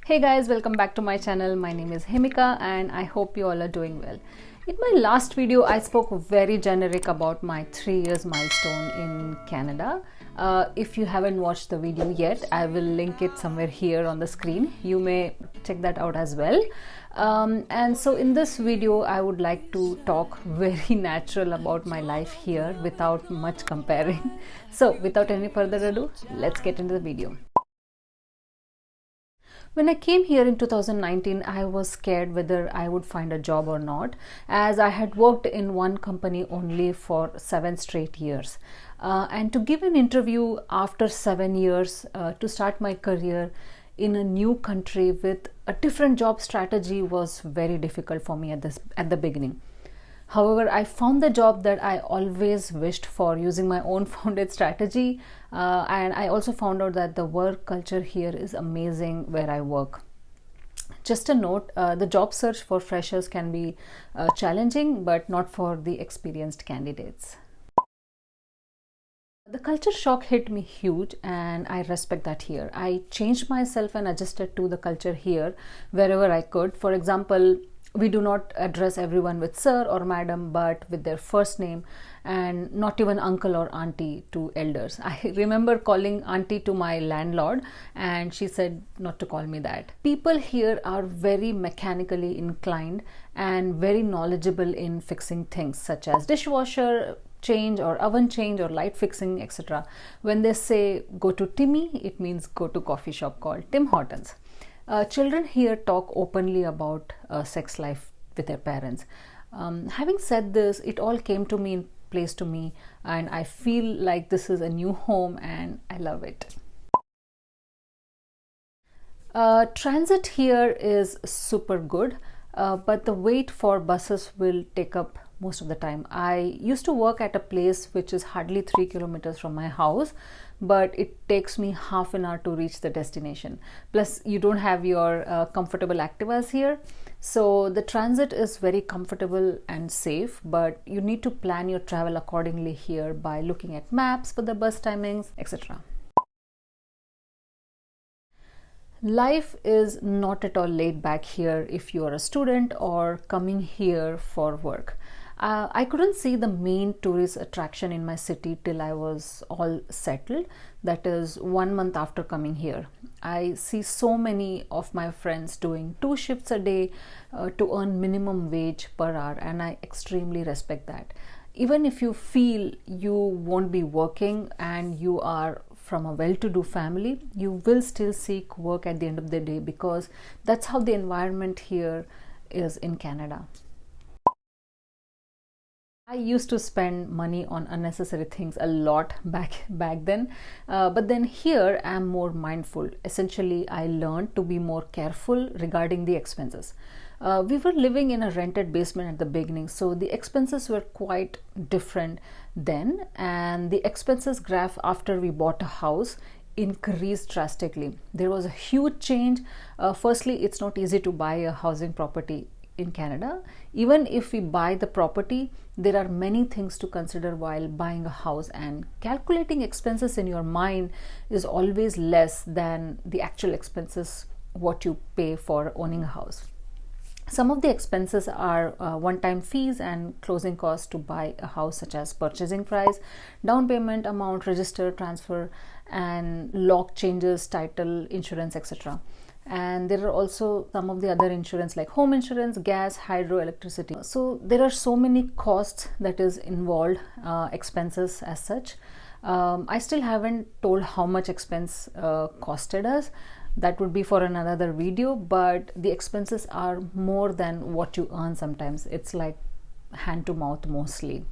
Hey guys, welcome back to my channel. My name is Hemika and I hope you all are doing well. In my last video, I spoke very generic about my 3 years milestone in Canada. If you haven't watched the video yet, I will link it somewhere here on the screen. You may check that out as well. And so in this video, I would like to talk very natural about my life here without much comparing. So without any further ado, let's get into the video. When I came here in 2019, I was scared whether I would find a job or not, as I had worked in one company only for 7 straight years. And to give an interview after 7 years to start my career in a new country with a different job strategy was very difficult for me at the beginning. However, I found the job that I always wished for using my own founded strategy, and I also found out that the work culture here is amazing where I work. Just a note, the job search for freshers can be challenging, but not for the experienced candidates. The culture shock hit me huge, and I respect that here. I changed myself and adjusted to the culture here wherever I could. For example, we do not address everyone with sir or madam, but with their first name, and not even uncle or auntie to elders. I remember calling auntie to my landlord and she said not to call me that. People here are very mechanically inclined and very knowledgeable in fixing things such as dishwasher change or oven change or light fixing, etc. When they say go to Timmy, it means go to coffee shop called Tim Hortons. Children here talk openly about sex life with their parents. Having said this, it all came to me in place to me, and I feel like this is a new home and I love it. Transit here is super good, but the wait for buses will take up most of the time. I used to work at a place which is hardly 3 kilometers from my house, but it takes me half an hour to reach the destination. Plus, you don't have your comfortable Activas here. So the transit is very comfortable and safe, but you need to plan your travel accordingly here by looking at maps for the bus timings, etc. Life is not at all laid back here if you are a student or coming here for work. I couldn't see the main tourist attraction in my city till I was all settled, that is 1 month after coming here. I see so many of my friends doing 2 shifts a day to earn minimum wage per hour, and I extremely respect that. Even if you feel you won't be working and you are from a well-to-do family, you will still seek work at the end of the day, because that's how the environment here is in Canada. I used to spend money on unnecessary things a lot back then, but then here I'm more mindful. Essentially, I learned to be more careful regarding the expenses. We were living in a rented basement at the beginning, so the expenses were quite different then, and the expenses graph after we bought a house increased drastically. There was a huge change. Firstly, it's not easy to buy a housing property in Canada. Even if we buy the property, there are many things to consider while buying a house, and calculating expenses in your mind is always less than the actual expenses what you pay for owning a house. Some of the expenses are one-time fees and closing costs to buy a house, such as purchasing price, down payment amount, register, transfer, and lock changes, title, insurance, etc. And there are also some of the other insurance like home insurance, gas, hydro, electricity. So there are so many costs that is involved, expenses as such. I still haven't told how much expense costed us. That would be for another video, but the expenses are more than what you earn sometimes. It's like hand to mouth mostly.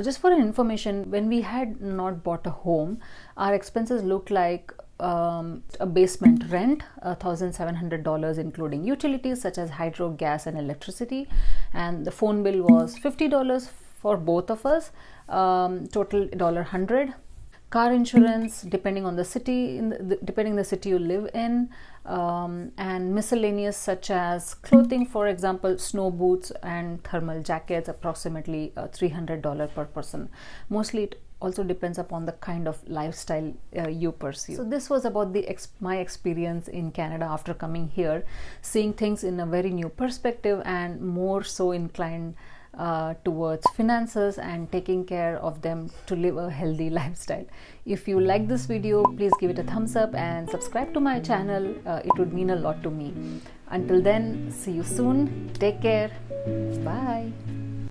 Just for information, when we had not bought a home, our expenses looked like a basement rent, $1,700 including utilities such as hydro, gas, and electricity, and the phone bill was $50 for both of us, total $100. Car insurance, depending on the city, depending the city you live in, and miscellaneous such as clothing, for example, snow boots and thermal jackets, approximately $300 per person. Mostly it also depends upon the kind of lifestyle you pursue. So this was about my experience in Canada after coming here, seeing things in a very new perspective and more so inclined towards finances and taking care of them to live a healthy lifestyle. If you like this video, please give it a thumbs up and subscribe to my channel. It would mean a lot to me. Until then, see you soon. Take care. Bye.